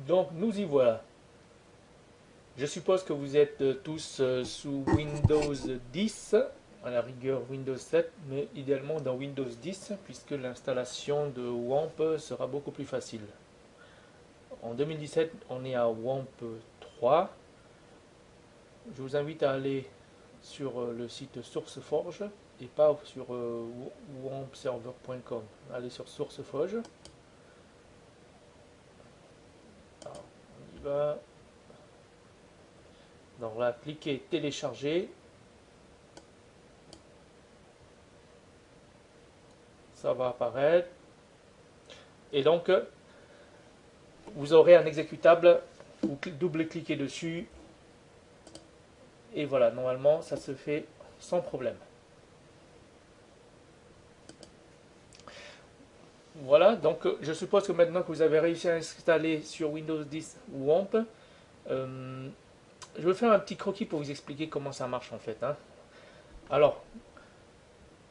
Donc nous y voilà. Je suppose que vous êtes tous sous Windows 10, à la rigueur Windows 7, mais idéalement dans Windows 10, puisque l'installation de WAMP sera beaucoup plus facile. En 2017, on est à WAMP 3. Je vous invite à aller sur le site SourceForge et pas sur wampserver.com. Allez sur SourceForge. Alors, on y va. Donc là, cliquez télécharger. Ça va apparaître. Et donc, vous aurez un exécutable. Vous double-cliquez dessus. Et voilà, normalement, ça se fait sans problème. Voilà, donc je suppose que maintenant que vous avez réussi à installer sur Windows 10 WAMP, je vais faire un petit croquis pour vous expliquer comment ça marche en fait, hein. Alors,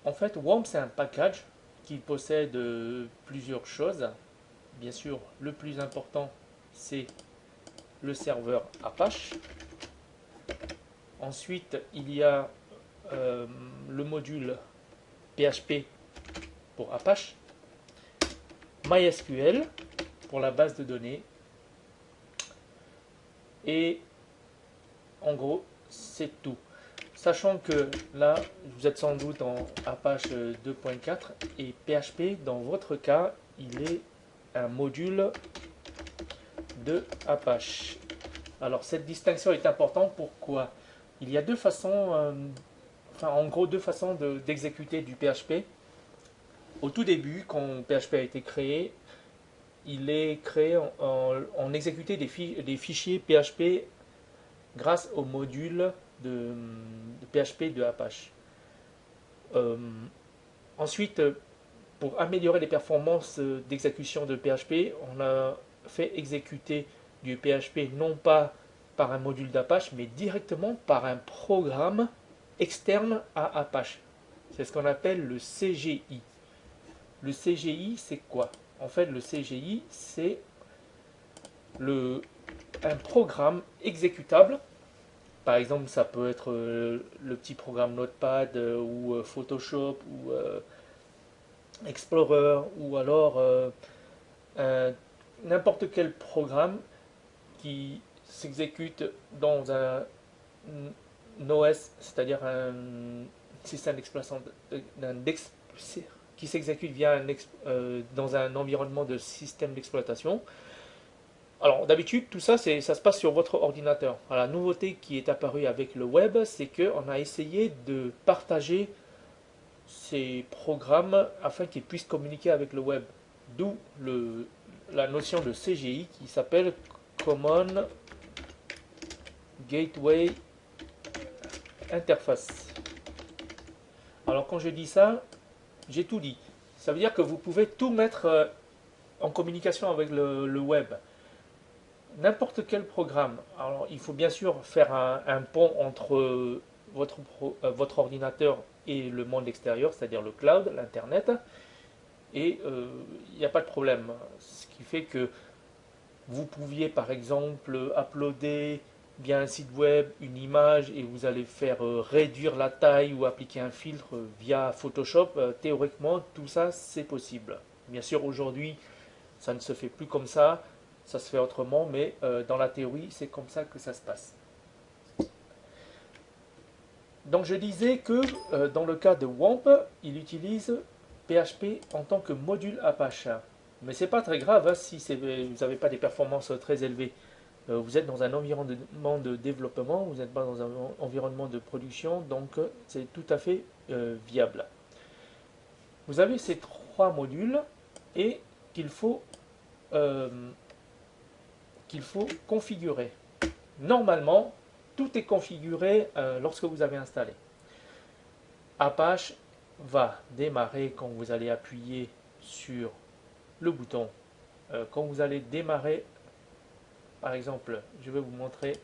en fait, WAMP c'est un package qui possède plusieurs choses. Bien sûr, le plus important c'est le serveur Apache. Ensuite, il y a le module PHP pour Apache, MySQL pour la base de données, et en gros, c'est tout. Sachant que là, vous êtes sans doute en Apache 2.4 et PHP, dans votre cas, il est un module de Apache. Alors, cette distinction est importante. Pourquoi? Il y a deux façons, enfin, en gros, deux façons d'exécuter du PHP. Au tout début, quand PHP a été créé, il est créé en exécuter des fichiers PHP grâce au module de PHP de Apache. Euh, Ensuite, pour améliorer les performances d'exécution de PHP, on a fait exécuter du PHP non pas par un module d'Apache, mais directement par un programme externe à Apache. C'est ce qu'on appelle le CGI. Le CGI, c'est quoi? En fait, le CGI, c'est un programme exécutable. Par exemple, ça peut être le petit programme Notepad ou Photoshop ou Explorer ou alors n'importe quel programme qui s'exécute dans un OS, c'est-à-dire un système d'exploitation qui s'exécute via dans un environnement de système d'exploitation. Alors d'habitude, tout ça, ça se passe sur votre ordinateur. Alors, la nouveauté qui est apparue avec le web, c'est qu'on a essayé de partager ces programmes afin qu'ils puissent communiquer avec le web. D'où la notion de CGI qui s'appelle Common Gateway Interface. Alors quand je dis ça, j'ai tout dit. Ça veut dire que vous pouvez tout mettre en communication avec le web. N'importe quel programme. Alors il faut bien sûr faire un pont entre votre ordinateur et le monde extérieur, c'est-à-dire le cloud, l'internet, et il n'y a pas de problème. Ce qui fait que vous pouviez par exemple uploader via un site web une image et vous allez faire réduire la taille ou appliquer un filtre via Photoshop. Théoriquement, tout ça c'est possible. Bien sûr, aujourd'hui, ça ne se fait plus comme ça se fait autrement, mais dans la théorie, c'est comme ça que ça se passe. Donc je disais que dans le cas de WAMP, il utilise PHP en tant que module Apache. Mais c'est pas très grave hein, si vous n'avez pas des performances très élevées. Vous êtes dans un environnement de développement, vous n'êtes pas dans un environnement de production, donc c'est tout à fait viable. Vous avez ces trois modules et qu'il faut, euh, qu'il faut configurer. Normalement, tout est configuré lorsque vous avez installé. Apache va démarrer quand vous allez appuyer sur le bouton. Quand vous allez démarrer, par exemple, je vais vous montrer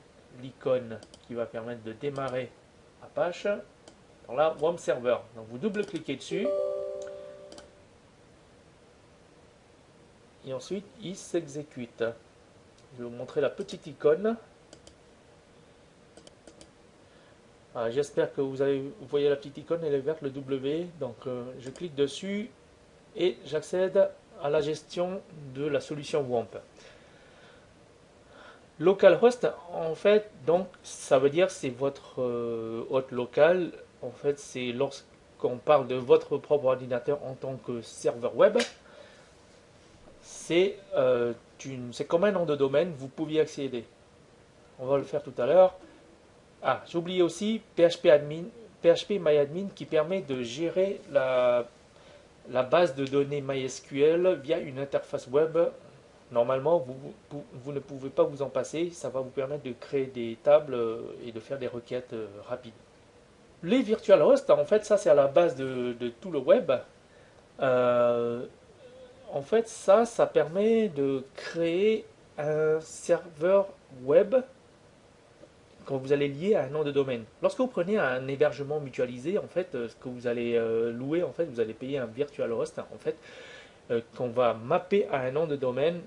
l'icône qui va permettre de démarrer Apache. Alors là, WAMP Server. Donc vous double-cliquez dessus. Et ensuite, il s'exécute. Je vais vous montrer la petite icône. J'espère que vous voyez la petite icône, elle est verte, le W. Donc je clique dessus et j'accède à la gestion de la solution WAMP. Localhost, en fait, donc ça veut dire c'est votre hôte local. En fait, c'est lorsqu'on parle de votre propre ordinateur en tant que serveur web. C'est comme un nom de domaine, vous pouvez y accéder. On va le faire tout à l'heure. Ah, j'ai oublié aussi PHP MyAdmin qui permet de gérer la base de données MySQL via une interface web. Normalement, vous ne pouvez pas vous en passer. Ça va vous permettre de créer des tables et de faire des requêtes rapides. Les virtual hosts, en fait, ça c'est à la base de tout le web. En fait, ça permet de créer un serveur web quand vous allez lier à un nom de domaine. Lorsque vous prenez un hébergement mutualisé, en fait, ce que vous allez louer, en fait, vous allez payer un virtual host, en fait, qu'on va mapper à un nom de domaine.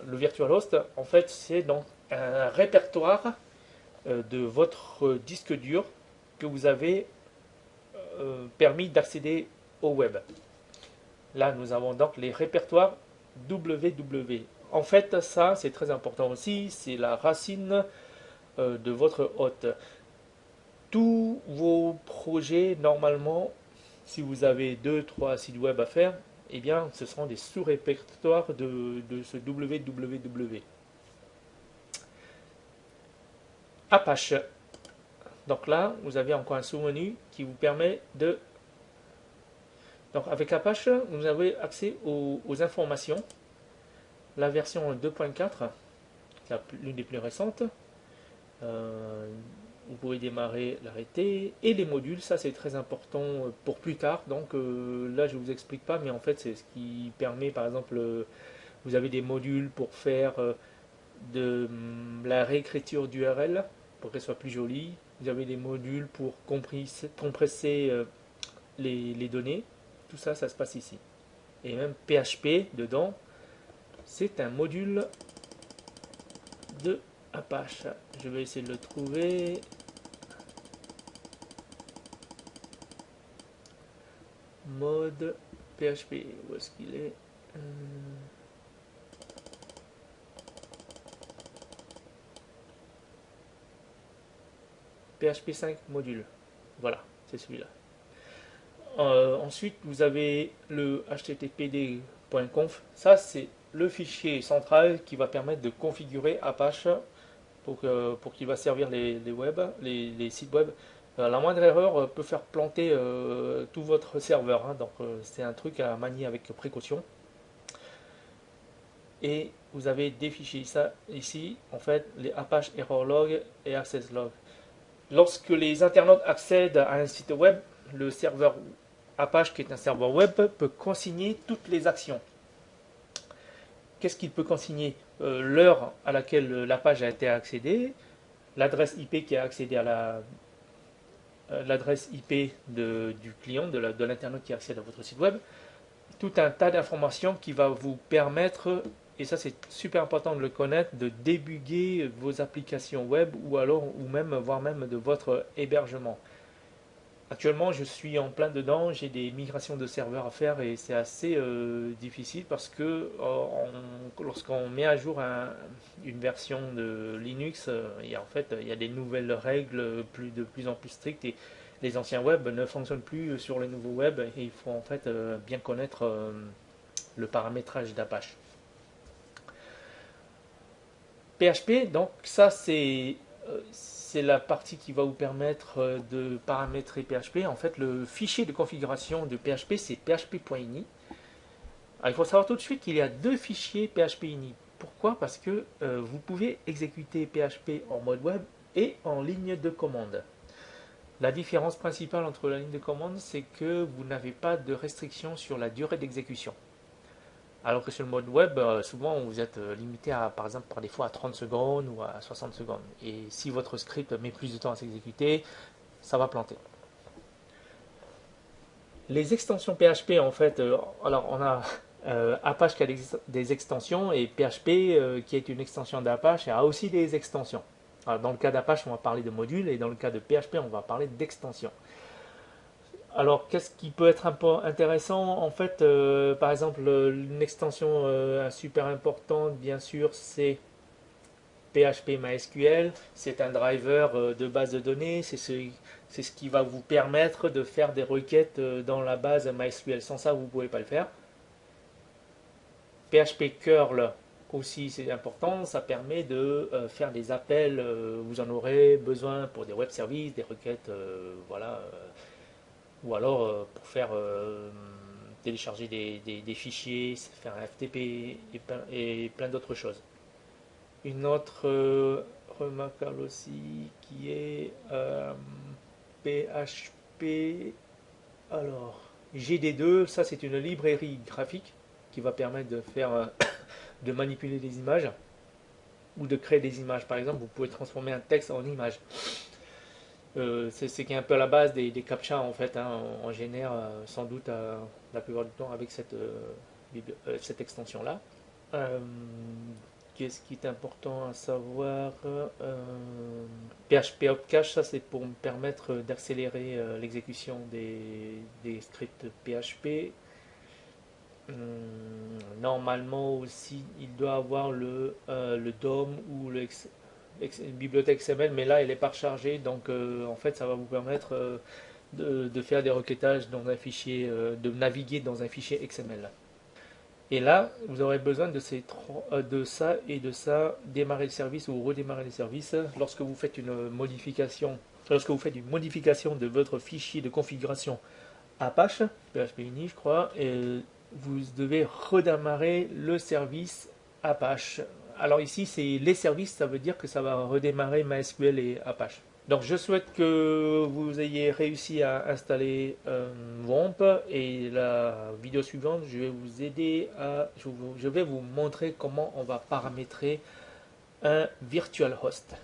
Le virtual host, en fait, c'est donc un répertoire de votre disque dur que vous avez permis d'accéder au web. Là, nous avons donc les répertoires www. En fait, ça, c'est très important aussi, c'est la racine de votre hôte. Tous vos projets, normalement, si vous avez 2-3 sites web à faire, eh bien, ce seront des sous-répertoires de ce www. Apache. Donc là, vous avez encore un sous-menu qui vous permet de... Donc avec Apache, vous avez accès aux informations. La version 2.4, l'une des plus récentes. Vous pouvez démarrer l'arrêté et les modules, ça c'est très important pour plus tard. Donc là je ne vous explique pas, mais en fait c'est ce qui permet, par exemple, vous avez des modules pour faire de la réécriture d'URL pour qu'elle soit plus jolie. Vous avez des modules pour compresser les données. Tout ça, ça se passe ici. Et même PHP dedans, c'est un module de Apache. Je vais essayer de le trouver. Mode PHP. Où est-ce qu'il est, PHP 5 module. Voilà, c'est celui-là. Ensuite, vous avez le httpd.conf. Ça, c'est le fichier central qui va permettre de configurer Apache pour qu'il va servir les sites web. La moindre erreur peut faire planter tout votre serveur, hein, donc c'est un truc à manier avec précaution. Et vous avez des fichiers ici, en fait, les Apache Error Log et Access Log. Lorsque les internautes accèdent à un site web, le serveur Apache, qui est un serveur web, peut consigner toutes les actions. Qu'est-ce qu'il peut consigner? L'heure à laquelle la page a été accédée, l'adresse IP qui a accédé à l'adresse IP du client, de l'internaute qui accède à votre site web, tout un tas d'informations qui va vous permettre, et ça c'est super important de le connaître, de débugger vos applications web voire même de votre hébergement. Actuellement, je suis en plein dedans, j'ai des migrations de serveurs à faire et c'est assez difficile parce que lorsqu'on met à jour une version de Linux, il y a des nouvelles règles de plus en plus strictes et les anciens web ne fonctionnent plus sur les nouveaux web et il faut en fait bien connaître le paramétrage d'Apache. PHP, donc ça c'est la partie qui va vous permettre de paramétrer PHP. En fait, le fichier de configuration de PHP, c'est php.ini. Il faut savoir tout de suite qu'il y a deux fichiers php.ini. Pourquoi? Parce que vous pouvez exécuter PHP en mode web et en ligne de commande. La différence principale entre la ligne de commande, c'est que vous n'avez pas de restriction sur la durée d'exécution. Alors que sur le mode web, souvent vous êtes limité à, par exemple, par défaut à 30 secondes ou à 60 secondes. Et si votre script met plus de temps à s'exécuter, ça va planter. Les extensions PHP, en fait, alors on a Apache qui a des extensions et PHP qui est une extension d'Apache a aussi des extensions. Alors, dans le cas d'Apache, on va parler de modules et dans le cas de PHP, on va parler d'extensions. Alors, qu'est-ce qui peut être intéressant? En fait, par exemple, une extension super importante, bien sûr, c'est PHP MySQL. C'est un driver de base de données. C'est ce qui va vous permettre de faire des requêtes dans la base MySQL. Sans ça, vous ne pouvez pas le faire. PHP curl aussi, c'est important. Ça permet de faire des appels. Vous en aurez besoin pour des web services, des requêtes, voilà. Ou alors pour faire télécharger des fichiers, faire un FTP et plein d'autres choses. Une autre remarquable aussi qui est PHP. Alors, GD2, ça c'est une librairie graphique qui va permettre de faire de manipuler des images ou de créer des images. Par exemple, vous pouvez transformer un texte en image. C'est qui est un peu la base des CAPTCHA en fait. Hein. On génère sans doute la plupart du temps avec cette extension-là. Qu'est-ce qui est important à savoir? PHP Opcache, ça c'est pour me permettre d'accélérer l'exécution des scripts PHP. Normalement aussi, il doit avoir le DOM ou le bibliothèque XML, mais là elle est pas rechargée, donc en fait ça va vous permettre de faire des requêtages dans un fichier, de naviguer dans un fichier XML. Et là, vous aurez besoin de ça et de ça, démarrer le service ou redémarrer le service lorsque vous faites une modification. Lorsque vous faites une modification de votre fichier de configuration Apache, PHP-ini je crois, et vous devez redémarrer le service Apache. Alors ici, c'est les services, ça veut dire que ça va redémarrer MySQL et Apache. Donc je souhaite que vous ayez réussi à installer WAMP et la vidéo suivante, je vais vous aider je vais vous montrer comment on va paramétrer un virtual host.